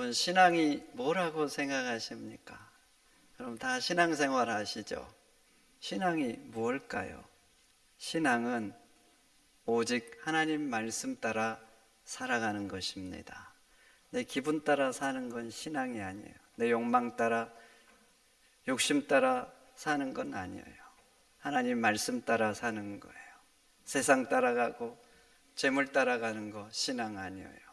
여러분, 신앙이 뭐라고 생각하십니까? 여러분 다 신앙생활 하시죠? 신앙이 무엇일까요? 신앙은 오직 하나님 말씀 따라 살아가는 것입니다. 내 기분 따라 사는 건 신앙이 아니에요. 내 욕망 따라, 욕심 따라 사는 건 아니에요. 하나님 말씀 따라 사는 거예요. 세상 따라가고 재물 따라가는 거 신앙 아니에요.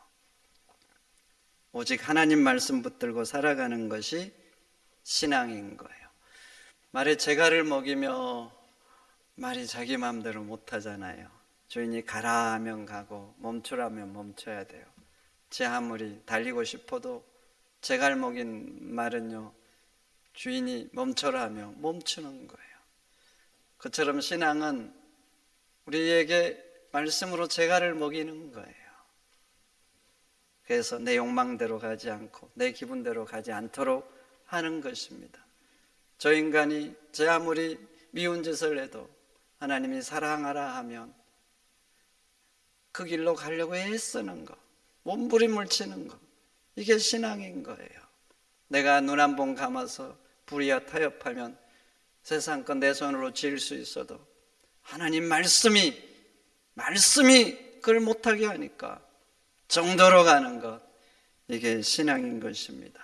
오직 하나님 말씀 붙들고 살아가는 것이 신앙인 거예요. 말에 재갈을 먹이며 말이 자기 마음대로 못하잖아요. 주인이 가라 하면 가고 멈추라면 멈춰야 돼요. 제 아무리 달리고 싶어도 재갈 먹인 말은요, 주인이 멈춰라 하면 멈추는 거예요. 그처럼 신앙은 우리에게 말씀으로 재갈을 먹이는 거예요. 그래서 내 욕망대로 가지 않고 내 기분대로 가지 않도록 하는 것입니다. 저 인간이 제 아무리 미운 짓을 해도 하나님이 사랑하라 하면 그 길로 가려고 애쓰는 거, 몸부림을 치는 거, 이게 신앙인 거예요. 내가 눈 한 번 감아서 불의와 타협하면 세상 건 내 손으로 지을 수 있어도 하나님 말씀이 그걸 못하게 하니까 정도로 가는 것, 이게 신앙인 것입니다.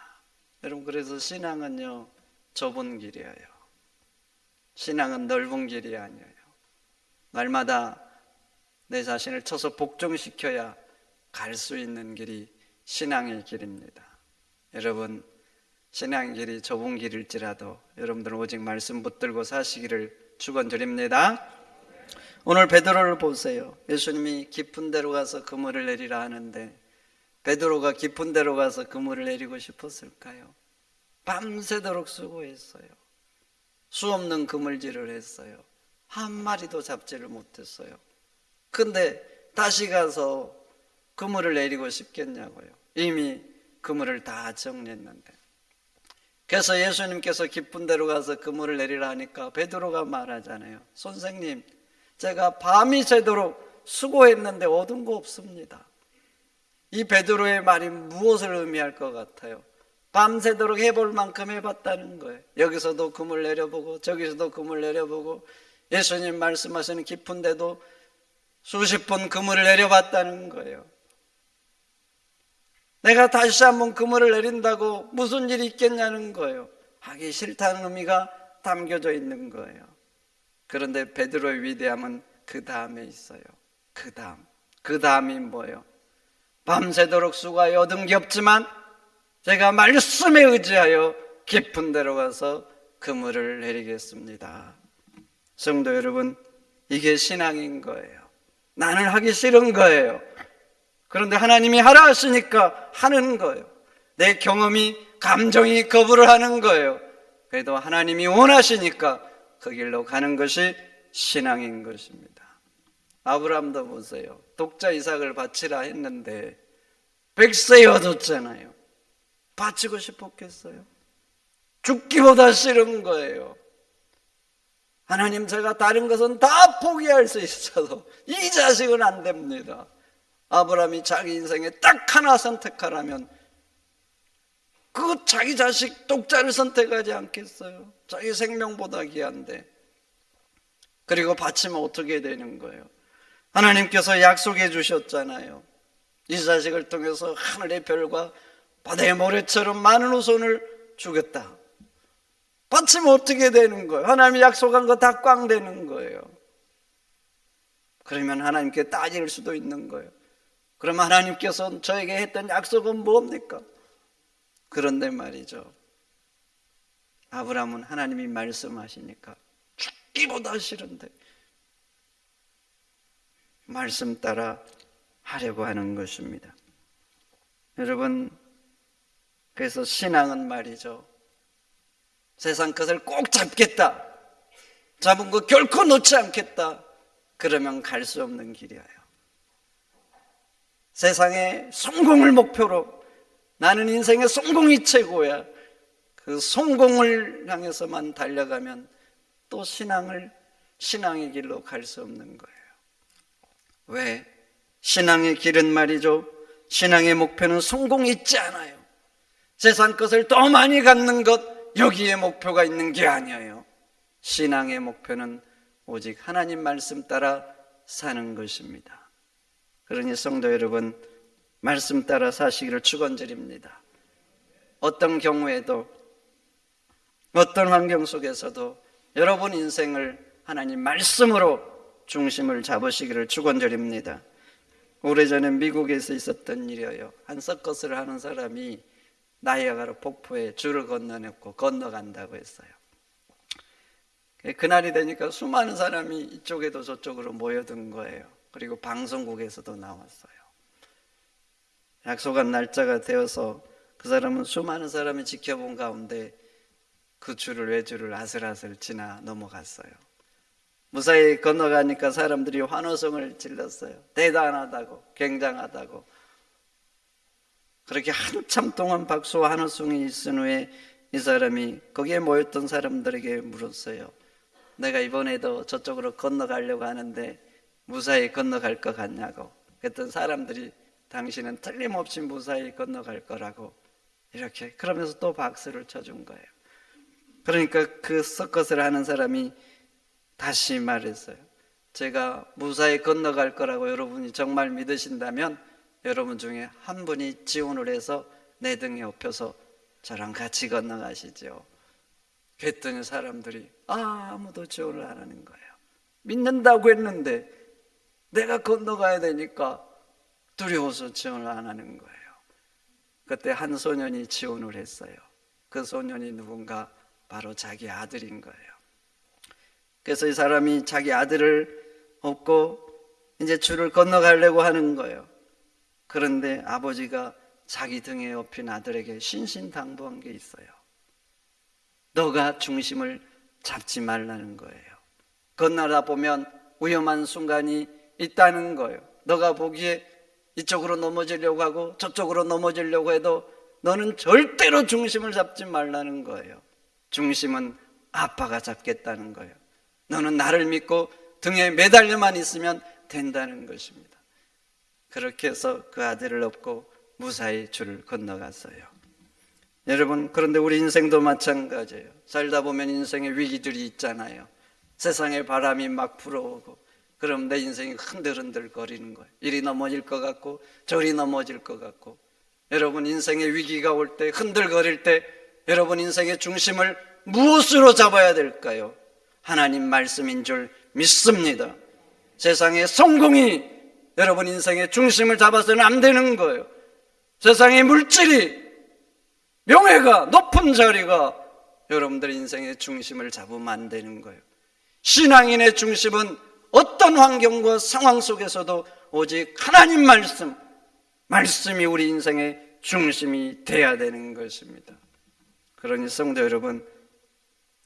여러분, 그래서 신앙은요, 좁은 길이에요. 신앙은 넓은 길이 아니에요. 날마다 내 자신을 쳐서 복종시켜야 갈 수 있는 길이 신앙의 길입니다. 여러분, 신앙의 길이 좁은 길일지라도 여러분들은 오직 말씀 붙들고 사시기를 축원드립니다. 오늘 베드로를 보세요. 예수님이 깊은 데로 가서 그물을 내리라 하는데 베드로가 깊은 데로 가서 그물을 내리고 싶었을까요? 밤새도록 수고했어요. 수 없는 그물질을 했어요. 한 마리도 잡지를 못했어요. 근데 다시 가서 그물을 내리고 싶겠냐고요. 이미 그물을 다 정리했는데. 그래서 예수님께서 깊은 데로 가서 그물을 내리라 하니까 베드로가 말하잖아요. 선생님, 제가 밤이 새도록 수고했는데 얻은 거 없습니다. 이 베드로의 말이 무엇을 의미할 것 같아요? 밤새도록 해볼 만큼 해봤다는 거예요. 여기서도 그물 내려보고 저기서도 그물 내려보고 예수님 말씀하시는 깊은 데도 수십 번 그물을 내려봤다는 거예요. 내가 다시 한번 그물을 내린다고 무슨 일이 있겠냐는 거예요. 하기 싫다는 의미가 담겨져 있는 거예요. 그런데 베드로의 위대함은 그 다음에 있어요. 그 다음이 뭐예요? 밤새도록 수고하여 얻은 게 없지만 제가 말씀에 의지하여 깊은 데로 가서 그물을 내리겠습니다. 성도 여러분, 이게 신앙인 거예요. 나는 하기 싫은 거예요. 그런데 하나님이 하라 하시니까 하는 거예요. 내 경험이, 감정이 거부를 하는 거예요. 그래도 하나님이 원하시니까 그 길로 가는 것이 신앙인 것입니다. 아브라함도 보세요. 독자 이삭을 바치라 했는데 100세 얻었잖아요. 바치고 싶었겠어요? 죽기보다 싫은 거예요. 하나님, 제가 다른 것은 다 포기할 수 있어도 이 자식은 안 됩니다. 아브라함이 자기 인생에 딱 하나 선택하라면 그 자기 자식 독자를 선택하지 않겠어요? 자기 생명보다 귀한데. 그리고 바치면 어떻게 되는 거예요? 하나님께서 약속해 주셨잖아요. 이 자식을 통해서 하늘의 별과 바다의 모래처럼 많은 후손을 주겠다. 바치면 어떻게 되는 거예요? 하나님이 약속한 거 다 꽝 되는 거예요. 그러면 하나님께 따질 수도 있는 거예요. 그럼 하나님께서 저에게 했던 약속은 뭡니까? 그런데 말이죠, 아브라함은 하나님이 말씀하시니까 죽기보다 싫은데 말씀 따라 하려고 하는 것입니다. 여러분, 그래서 신앙은 말이죠, 세상 것을 꼭 잡겠다, 잡은 거 결코 놓지 않겠다, 그러면 갈 수 없는 길이에요. 세상의 성공을 목표로 나는 인생의 성공이 최고야, 그 성공을 향해서만 달려가면 또 신앙의 길로 갈 수 없는 거예요. 왜? 신앙의 길은 말이죠, 신앙의 목표는 성공이 있지 않아요. 세상 것을 더 많이 갖는 것, 여기에 목표가 있는 게 아니에요. 신앙의 목표는 오직 하나님 말씀 따라 사는 것입니다. 그러니 성도 여러분, 말씀 따라 사시기를 축원드립니다. 어떤 경우에도, 어떤 환경 속에서도 여러분 인생을 하나님 말씀으로 중심을 잡으시기를 축원드립니다. 오래전에 미국에서 있었던 일이에요. 한 서커스를 하는 사람이 나이아가라 폭포에 줄을 건너놓고 건너간다고 했어요. 그날이 되니까 수많은 사람이 이쪽에도 저쪽으로 모여든 거예요. 그리고 방송국에서도 나왔어요. 약속한 날짜가 되어서 그 사람은 수많은 사람이 지켜본 가운데 그 줄을, 외줄을 아슬아슬 지나 넘어갔어요. 무사히 건너가니까 사람들이 환호성을 질렀어요. 대단하다고, 굉장하다고. 그렇게 한참 동안 박수와 환호성이 있은 후에 이 사람이 거기에 모였던 사람들에게 물었어요. 내가 이번에도 저쪽으로 건너가려고 하는데 무사히 건너갈 것 같냐고. 그랬더니 사람들이 당신은 틀림없이 무사히 건너갈 거라고 이렇게 그러면서 또 박수를 쳐준 거예요. 그러니까 그 서커스를 하는 사람이 다시 말했어요. 제가 무사히 건너갈 거라고 여러분이 정말 믿으신다면 여러분 중에 한 분이 지원을 해서 내 등에 업혀서 저랑 같이 건너가시죠. 그랬더니 사람들이 아무도 지원을 안 하는 거예요. 믿는다고 했는데 내가 건너가야 되니까 두려워서 지원을 안 하는 거예요. 그때 한 소년이 지원을 했어요. 그 소년이 누군가? 바로 자기 아들인 거예요. 그래서 이 사람이 자기 아들을 업고 이제 줄을 건너가려고 하는 거예요. 그런데 아버지가 자기 등에 업힌 아들에게 신신당부한 게 있어요. 너가 중심을 잡지 말라는 거예요. 건너다 보면 위험한 순간이 있다는 거예요. 너가 보기에 이쪽으로 넘어지려고 하고 저쪽으로 넘어지려고 해도 너는 절대로 중심을 잡지 말라는 거예요. 중심은 아빠가 잡겠다는 거예요. 너는 나를 믿고 등에 매달려만 있으면 된다는 것입니다. 그렇게 해서 그 아들을 업고 무사히 줄을 건너갔어요. 여러분, 그런데 우리 인생도 마찬가지예요. 살다 보면 인생에 위기들이 있잖아요. 세상에 바람이 막 불어오고 그럼 내 인생이 흔들흔들 거리는 거예요. 이리 넘어질 것 같고 저리 넘어질 것 같고. 여러분, 인생에 위기가 올 때, 흔들거릴 때 여러분 인생의 중심을 무엇으로 잡아야 될까요? 하나님 말씀인 줄 믿습니다. 세상의 성공이 여러분 인생의 중심을 잡아서는 안 되는 거예요. 세상의 물질이, 명예가, 높은 자리가 여러분들 인생의 중심을 잡으면 안 되는 거예요. 신앙인의 중심은 어떤 환경과 상황 속에서도 오직 하나님 말씀이 우리 인생의 중심이 돼야 되는 것입니다. 그러니 성도 여러분,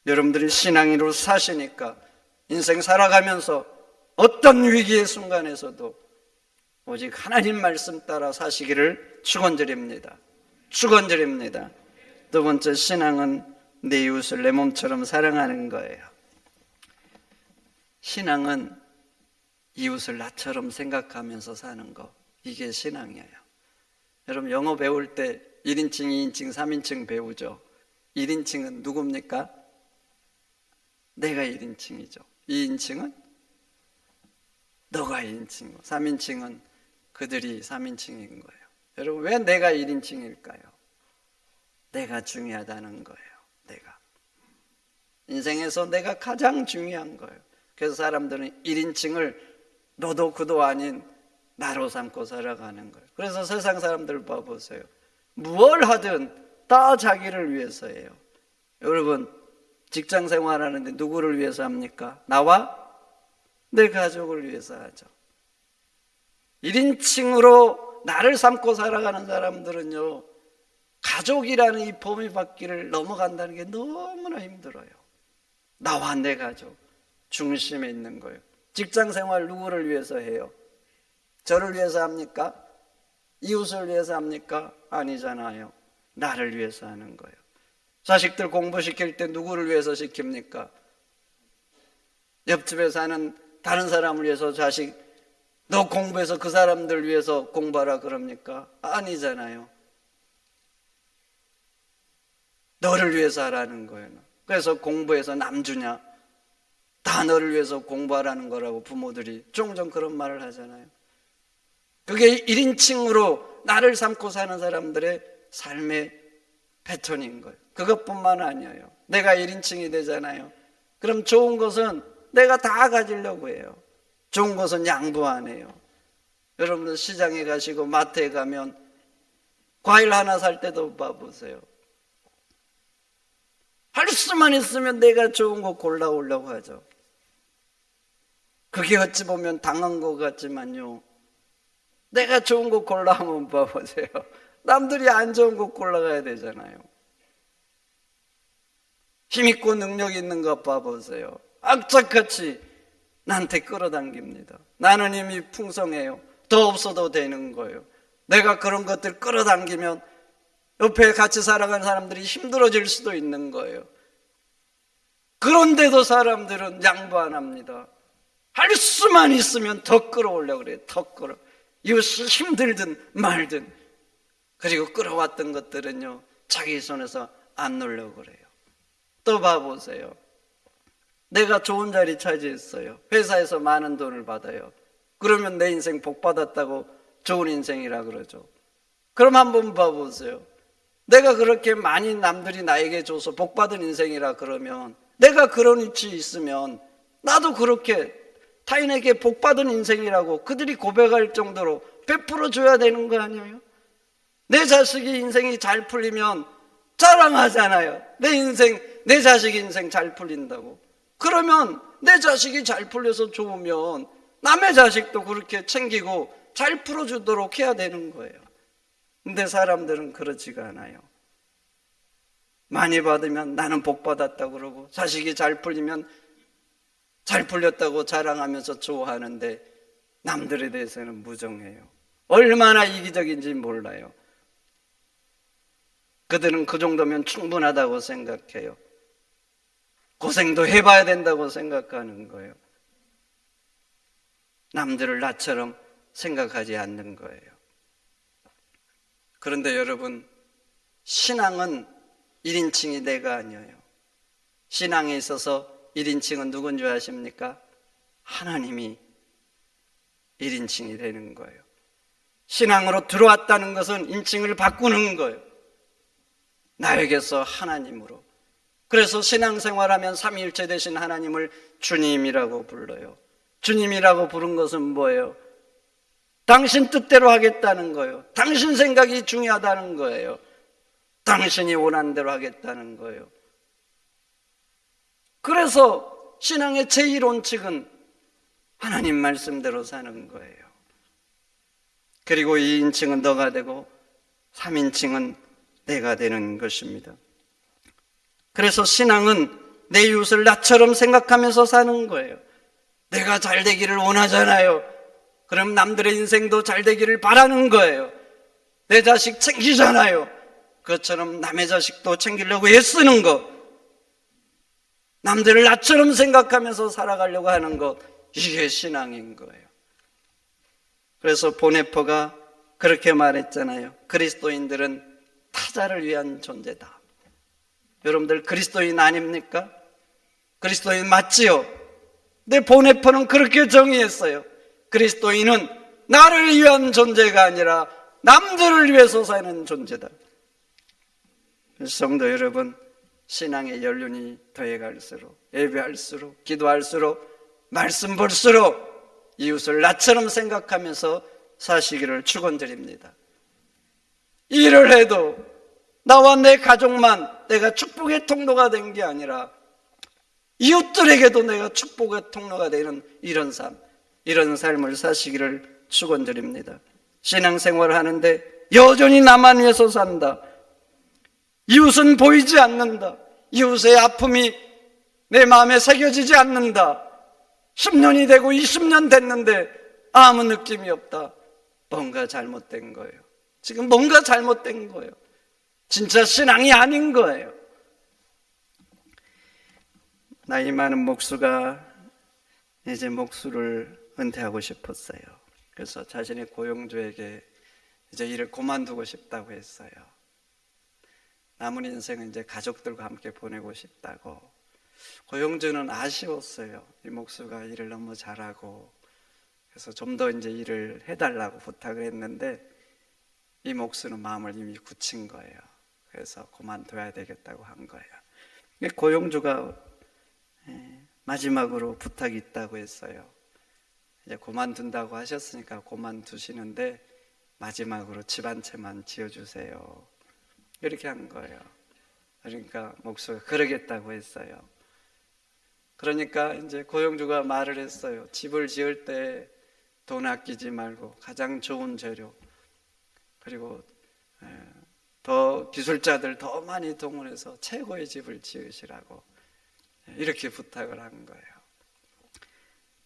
여러분들이 신앙인으로 사시니까 인생 살아가면서 어떤 위기의 순간에서도 오직 하나님 말씀 따라 사시기를 축원드립니다. 축원드립니다. 두 번째, 신앙은 내 이웃을 내 몸처럼 사랑하는 거예요. 신앙은 이웃을 나처럼 생각하면서 사는 거, 이게 신앙이에요. 여러분, 영어 배울 때 1인칭, 2인칭, 3인칭 배우죠. 1인칭은 누굽니까? 내가 1인칭이죠. 2인칭은 너가 2인칭이고 3인칭은 그들이 3인칭인 거예요. 여러분, 왜 내가 1인칭일까요? 내가 중요하다는 거예요. 내가 인생에서 내가 가장 중요한 거예요. 그래서 사람들은 1인칭을 너도 그도 아닌 나로 삼고 살아가는 거예요. 그래서 세상 사람들 봐보세요. 무얼 하든 다 자기를 위해서 해요. 여러분, 직장 생활하는데 누구를 위해서 합니까? 나와 내 가족을 위해서 하죠. 1인칭으로 나를 삼고 살아가는 사람들은요, 가족이라는 이 범위밖기를 넘어간다는 게 너무나 힘들어요. 나와 내 가족 중심에 있는 거예요. 직장 생활 누구를 위해서 해요? 저를 위해서 합니까? 이웃을 위해서 합니까? 아니잖아요. 나를 위해서 하는 거예요. 자식들 공부시킬 때 누구를 위해서 시킵니까? 옆집에 사는 다른 사람을 위해서 자식, 너 공부해서 그 사람들 위해서 공부하라 그럽니까? 아니잖아요. 너를 위해서 하라는 거예요. 그래서 공부해서 남 주냐? 다 너를 위해서 공부하라는 거라고 부모들이 종종 그런 말을 하잖아요. 그게 1인칭으로 나를 삼고 사는 사람들의 삶의 패턴인 거예요. 그것뿐만 아니에요. 내가 1인칭이 되잖아요. 그럼 좋은 것은 내가 다 가지려고 해요. 좋은 것은 양보 안 해요. 여러분들 시장에 가시고 마트에 가면 과일 하나 살 때도 봐보세요. 할 수만 있으면 내가 좋은 거 골라오려고 하죠. 그게 어찌 보면 당한 것 같지만요, 내가 좋은 거 골라오면 봐보세요. 남들이 안 좋은 거 골라가야 되잖아요. 힘있고 능력 있는 거 봐보세요. 악착같이 나한테 끌어당깁니다. 나는 이미 풍성해요. 더 없어도 되는 거예요. 내가 그런 것들 끌어당기면 옆에 같이 살아가는 사람들이 힘들어질 수도 있는 거예요. 그런데도 사람들은 양보 안 합니다. 할 수만 있으면 더 끌어오려고 그래요. 더 끌어. 이웃이 힘들든 말든. 그리고 끌어왔던 것들은요, 자기 손에서 안 놓으려고 그래요. 또 봐보세요. 내가 좋은 자리 차지했어요. 회사에서 많은 돈을 받아요. 그러면 내 인생 복 받았다고 좋은 인생이라 그러죠. 그럼 한번 봐보세요. 내가 그렇게 많이 남들이 나에게 줘서 복 받은 인생이라 그러면, 내가 그런 위치에 있으면 나도 그렇게 타인에게 복 받은 인생이라고 그들이 고백할 정도로 베풀어 줘야 되는 거 아니에요? 내 자식이 인생이 잘 풀리면 자랑하잖아요. 내 인생, 내 자식 인생 잘 풀린다고. 그러면 내 자식이 잘 풀려서 좋으면 남의 자식도 그렇게 챙기고 잘 풀어주도록 해야 되는 거예요. 근데 사람들은 그렇지가 않아요. 많이 받으면 나는 복 받았다고 그러고, 자식이 잘 풀리면 잘 풀렸다고 자랑하면서 좋아하는데, 남들에 대해서는 무정해요. 얼마나 이기적인지 몰라요. 그들은 그 정도면 충분하다고 생각해요. 고생도 해봐야 된다고 생각하는 거예요. 남들을 나처럼 생각하지 않는 거예요. 그런데 여러분, 신앙은 1인칭이 내가 아니에요. 신앙에 있어서 1인칭은 누군 줄 아십니까? 하나님이 1인칭이 되는 거예요. 신앙으로 들어왔다는 것은 인칭을 바꾸는 거예요. 나에게서 하나님으로. 그래서 신앙생활하면 삼위일체 되신 하나님을 주님이라고 불러요. 주님이라고 부른 것은 뭐예요? 당신 뜻대로 하겠다는 거예요. 당신 생각이 중요하다는 거예요. 당신이 원하는 대로 하겠다는 거예요. 그래서 신앙의 제1원칙은 하나님 말씀대로 사는 거예요. 그리고 2인칭은 너가 되고 3인칭은 내가 되는 것입니다. 그래서 신앙은 내 이웃을 나처럼 생각하면서 사는 거예요. 내가 잘 되기를 원하잖아요. 그럼 남들의 인생도 잘 되기를 바라는 거예요. 내 자식 챙기잖아요. 그것처럼 남의 자식도 챙기려고 애쓰는 것, 남들을 나처럼 생각하면서 살아가려고 하는 것, 이게 신앙인 거예요. 그래서 보네퍼가 그렇게 말했잖아요. 그리스도인들은 타자를 위한 존재다. 여러분들 그리스도인 아닙니까? 그리스도인 맞지요? 근데 보네퍼는 그렇게 정의했어요. 그리스도인은 나를 위한 존재가 아니라 남들을 위해서 사는 존재다. 성도 여러분, 신앙의 연륜이 더해갈수록, 예배할수록, 기도할수록, 말씀 볼수록 이웃을 나처럼 생각하면서 사시기를 축원드립니다. 일을 해도 나와 내 가족만 내가 축복의 통로가 된 게 아니라 이웃들에게도 내가 축복의 통로가 되는 이런 삶, 이런 삶을 사시기를 축원드립니다. 신앙생활을 하는데 여전히 나만 위해서 산다. 이웃은 보이지 않는다. 이웃의 아픔이 내 마음에 새겨지지 않는다. 10년이 되고 20년 됐는데 아무 느낌이 없다. 뭔가 잘못된 거예요. 지금 뭔가 잘못된 거예요. 진짜 신앙이 아닌 거예요. 나이 많은 목수가 이제 목수를 은퇴하고 싶었어요. 그래서 자신의 고용주에게 이제 일을 그만두고 싶다고 했어요. 남은 인생은 이제 가족들과 함께 보내고 싶다고. 고용주는 아쉬웠어요. 이 목수가 일을 너무 잘하고, 그래서 좀 더 이제 일을 해달라고 부탁을 했는데 이 목수는 마음을 이미 굳힌 거예요. 그래서 그만둬야 되겠다고 한 거예요. 고용주가 마지막으로 부탁이 있다고 했어요. 이제 그만둔다고 하셨으니까 그만두시는데 마지막으로 집 한 채만 지어주세요. 이렇게 한 거예요. 그러니까 목수가 그러겠다고 했어요. 그러니까 이제 고용주가 말을 했어요. 집을 지을 때 돈 아끼지 말고 가장 좋은 재료, 그리고 더 기술자들 더 많이 동원해서 최고의 집을 지으시라고 이렇게 부탁을 한 거예요.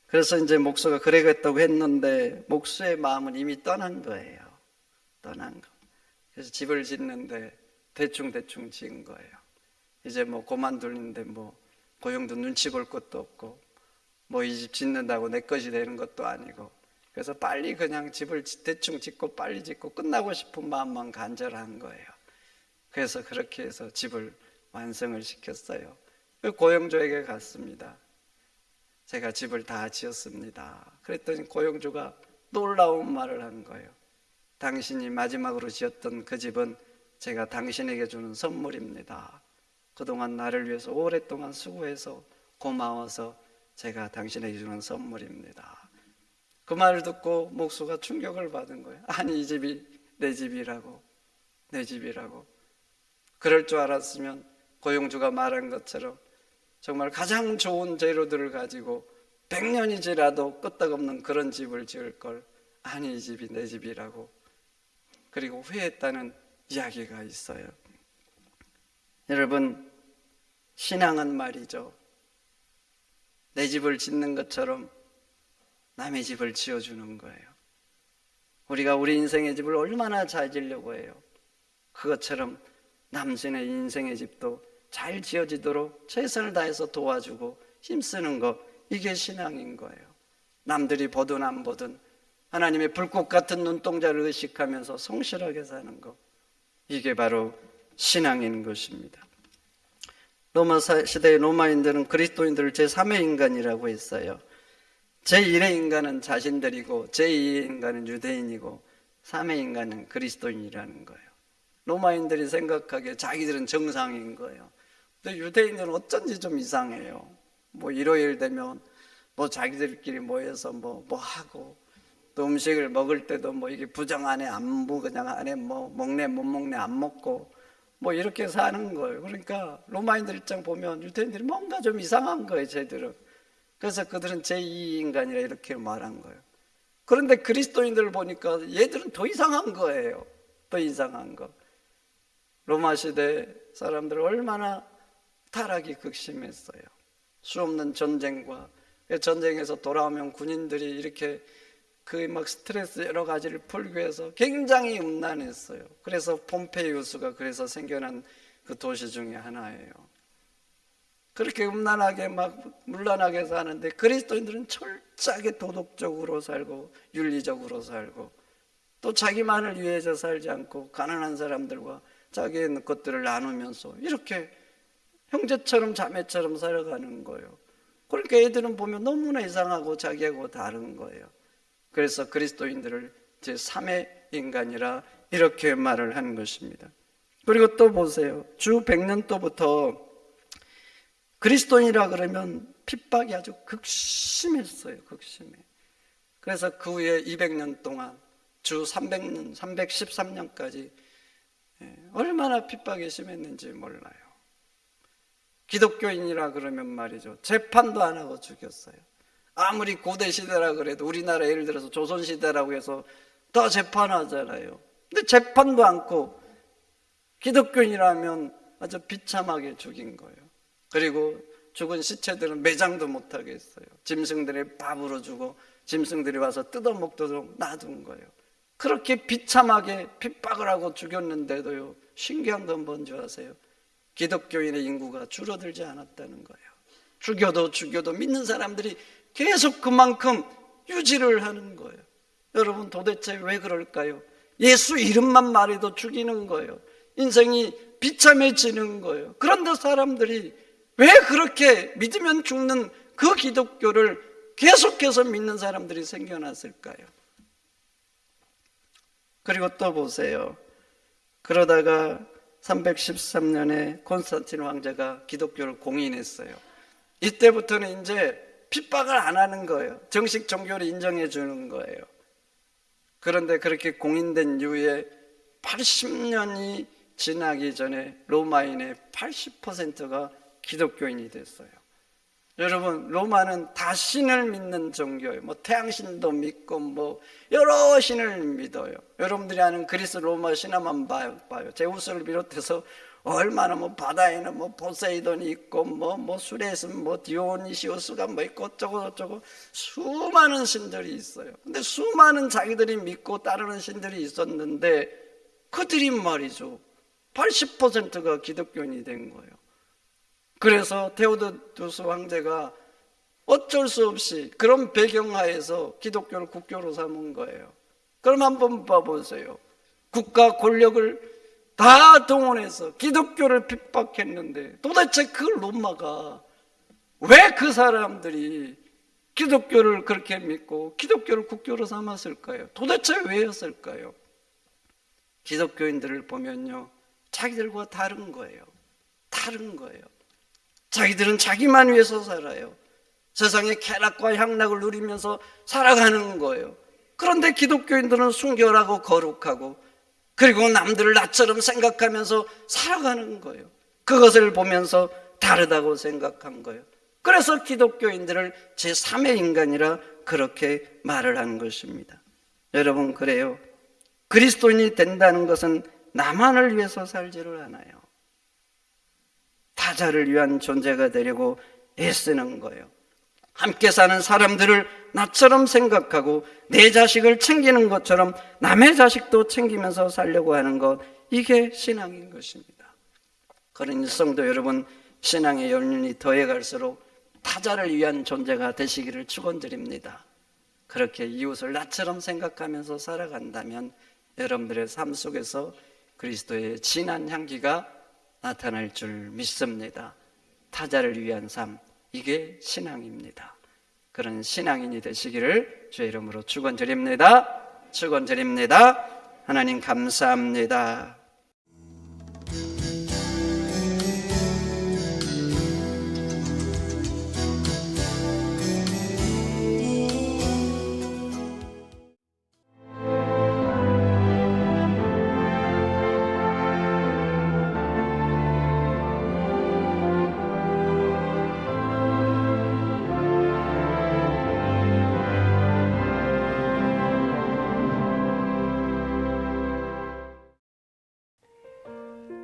그래서 이제 목수가 그러겠다고 했는데 목수의 마음은 이미 떠난 거예요. 떠난 거. 그래서 집을 짓는데 대충 지은 거예요. 이제 뭐 그만두는데 뭐 고용도 눈치 볼 것도 없고 뭐 이 집 짓는다고 내 것이 되는 것도 아니고, 그래서 빨리 그냥 집을 대충 짓고 빨리 짓고 끝나고 싶은 마음만 간절한 거예요. 그래서 그렇게 해서 집을 완성을 시켰어요. 고용주에게 갔습니다. 제가 집을 다 지었습니다. 그랬더니 고용주가 놀라운 말을 한 거예요. 당신이 마지막으로 지었던 그 집은 제가 당신에게 주는 선물입니다. 그동안 나를 위해서 오랫동안 수고해서 고마워서 제가 당신에게 주는 선물입니다. 그 말을 듣고 목수가 충격을 받은 거예요. 아니, 이 집이 내 집이라고, 내 집이라고. 그럴 줄 알았으면 고용주가 말한 것처럼 정말 가장 좋은 재료들을 가지고 100년이 지나도 끄떡없는 그런 집을 지을 걸. 아니, 이 집이 내 집이라고. 그리고 후회했다는 이야기가 있어요. 여러분, 신앙은 말이죠, 내 집을 짓는 것처럼 남의 집을 지어주는 거예요. 우리가 우리 인생의 집을 얼마나 잘 지으려고 해요. 그것처럼 남신의 인생의 집도 잘 지어지도록 최선을 다해서 도와주고 힘쓰는 것, 이게 신앙인 거예요. 남들이 보든 안 보든 하나님의 불꽃 같은 눈동자를 의식하면서 성실하게 사는 것, 이게 바로 신앙인 것입니다. 로마 시대의 로마인들은 그리스도인들을 제3의 인간이라고 했어요. 제1의 인간은 자신들이고 제2의 인간은 유대인이고 3의 인간은 그리스도인이라는 거예요. 로마인들이 생각하기에 자기들은 정상인 거예요. 근데 유대인들은 어쩐지 좀 이상해요. 뭐 일요일 되면 뭐 자기들끼리 모여서 뭐 하고, 또 음식을 먹을 때도 뭐 이게 부정 안에 안 먹고 그냥 안에 뭐 먹네 못 먹네 안 먹고 뭐 이렇게 사는 거예요. 그러니까 로마인들 입장 보면 유대인들이 뭔가 좀 이상한 거예요, 쟤들은. 그래서 그들은 제2인간이라 이렇게 말한 거예요. 그런데 그리스도인들을 보니까 얘들은 더 이상한 거예요. 더 이상한 거. 로마 시대 사람들은 얼마나 타락이 극심했어요. 수없는 전쟁과, 전쟁에서 돌아오면 군인들이 이렇게 그 막 스트레스 여러 가지를 풀기 위해서 굉장히 음란했어요. 그래서 폼페이우스가 그래서 생겨난 그 도시 중에 하나예요. 그렇게 음란하게 막 문란하게 사는데 그리스도인들은 철저하게 도덕적으로 살고 윤리적으로 살고, 또 자기만을 위해서 살지 않고 가난한 사람들과 자기의 것들을 나누면서 이렇게 형제처럼 자매처럼 살아가는 거예요. 그러니까 애들은 보면 너무나 이상하고 자기하고 다른 거예요. 그래서 그리스도인들을 제3의 인간이라 이렇게 말을 하는 것입니다. 그리고 또 보세요. 주 100년도부터 그리스도인이라 그러면 핍박이 아주 극심했어요. 극심해. 그래서 그 후에 200년 동안 주 300년, 313년까지 얼마나 핍박이 심했는지 몰라요. 기독교인이라 그러면 말이죠, 재판도 안 하고 죽였어요. 아무리 고대 시대라 그래도 우리나라 예를 들어서 조선 시대라고 해서 다 재판하잖아요. 근데 재판도 않고 기독교인이라면 아주 비참하게 죽인 거예요. 그리고 죽은 시체들은 매장도 못하게 했어요. 짐승들의 밥으로 주고 짐승들이 와서 뜯어먹도록 놔둔 거예요. 그렇게 비참하게 핍박을 하고 죽였는데도요, 신기한 건 뭔지 아세요? 기독교인의 인구가 줄어들지 않았다는 거예요. 죽여도 믿는 사람들이 계속 그만큼 유지를 하는 거예요. 여러분, 도대체 왜 그럴까요? 예수 이름만 말해도 죽이는 거예요. 인생이 비참해지는 거예요. 그런데 사람들이 왜 그렇게 믿으면 죽는 그 기독교를 계속해서 믿는 사람들이 생겨났을까요? 그리고 또 보세요. 그러다가 313년에 콘스탄틴 황제가 기독교를 공인했어요. 이때부터는 이제 핍박을 안 하는 거예요. 정식 종교를 인정해 주는 거예요. 그런데 그렇게 공인된 이후에 80년이 지나기 전에 로마인의 80%가 기독교인이 됐어요. 여러분, 로마는 다 신을 믿는 종교예요. 뭐 태양신도 믿고 뭐 여러 신을 믿어요. 여러분들이 아는 그리스 로마 신화만 봐요. 제우스를 비롯해서 얼마나 뭐 바다에는 뭐 포세이돈이 있고 뭐 술에는 뭐 디오니시우스가 뭐 있고 어쩌고 수많은 신들이 있어요. 근데 수많은 자기들이 믿고 따르는 신들이 있었는데 그들이 말이죠, 80%가 기독교인이 된 거예요. 그래서 테오도투스 황제가 어쩔 수 없이 그런 배경하에서 기독교를 국교로 삼은 거예요. 그럼 한번 봐보세요. 국가 권력을 다 동원해서 기독교를 핍박했는데 도대체 그 로마가 왜 그 사람들이 기독교를 그렇게 믿고 기독교를 국교로 삼았을까요? 도대체 왜였을까요? 기독교인들을 보면요, 자기들과 다른 거예요. 다른 거예요. 자기들은 자기만 위해서 살아요. 세상의 쾌락과 향락을 누리면서 살아가는 거예요. 그런데 기독교인들은 순결하고 거룩하고 그리고 남들을 나처럼 생각하면서 살아가는 거예요. 그것을 보면서 다르다고 생각한 거예요. 그래서 기독교인들을 제3의 인간이라 그렇게 말을 하는 것입니다. 여러분, 그래요. 그리스도인이 된다는 것은 나만을 위해서 살지를 않아요. 타자를 위한 존재가 되려고 애쓰는 거예요. 함께 사는 사람들을 나처럼 생각하고 내 자식을 챙기는 것처럼 남의 자식도 챙기면서 살려고 하는 것, 이게 신앙인 것입니다. 그러니 성도 여러분, 신앙의 연륜이 더해갈수록 타자를 위한 존재가 되시기를 축원드립니다. 그렇게 이웃을 나처럼 생각하면서 살아간다면 여러분들의 삶 속에서 그리스도의 진한 향기가 나타날 줄 믿습니다. 타자를 위한 삶, 이게 신앙입니다. 그런 신앙인이 되시기를 주의 이름으로 축원드립니다. 축원드립니다. 하나님 감사합니다.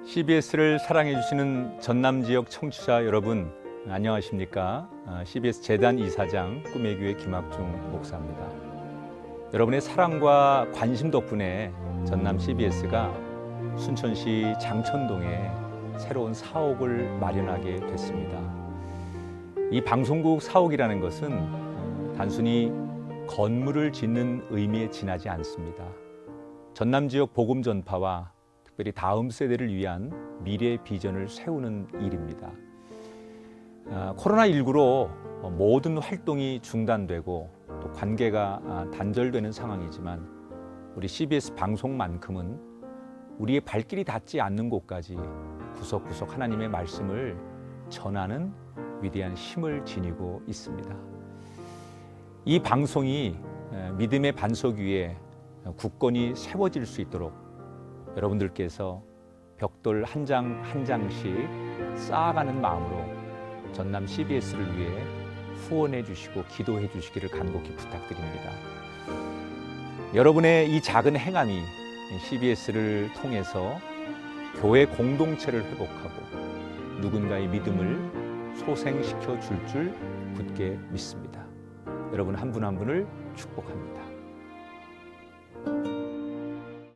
CBS를 사랑해 주시는 전남 지역 청취자 여러분, 안녕하십니까? CBS 재단 이사장 꿈의 교회 김학중 목사입니다. 여러분의 사랑과 관심 덕분에 전남 CBS가 순천시 장천동에 새로운 사옥을 마련하게 됐습니다. 이 방송국 사옥이라는 것은 단순히 건물을 짓는 의미에 지나지 않습니다. 전남 지역 복음 전파와 특별히 다음 세대를 위한 미래 비전을 세우는 일입니다. 코로나19로 모든 활동이 중단되고 또 관계가 단절되는 상황이지만 우리 CBS 방송만큼은 우리의 발길이 닿지 않는 곳까지 구석구석 하나님의 말씀을 전하는 위대한 힘을 지니고 있습니다. 이 방송이 믿음의 반석 위에 굳건히 세워질 수 있도록 여러분들께서 벽돌 한 장 한 장씩 쌓아가는 마음으로 전남 CBS를 위해 후원해 주시고 기도해 주시기를 간곡히 부탁드립니다. 여러분의 이 작은 행함이 CBS를 통해서 교회 공동체를 회복하고 누군가의 믿음을 소생시켜 줄 굳게 믿습니다. 여러분 한 분 한 분을 축복합니다.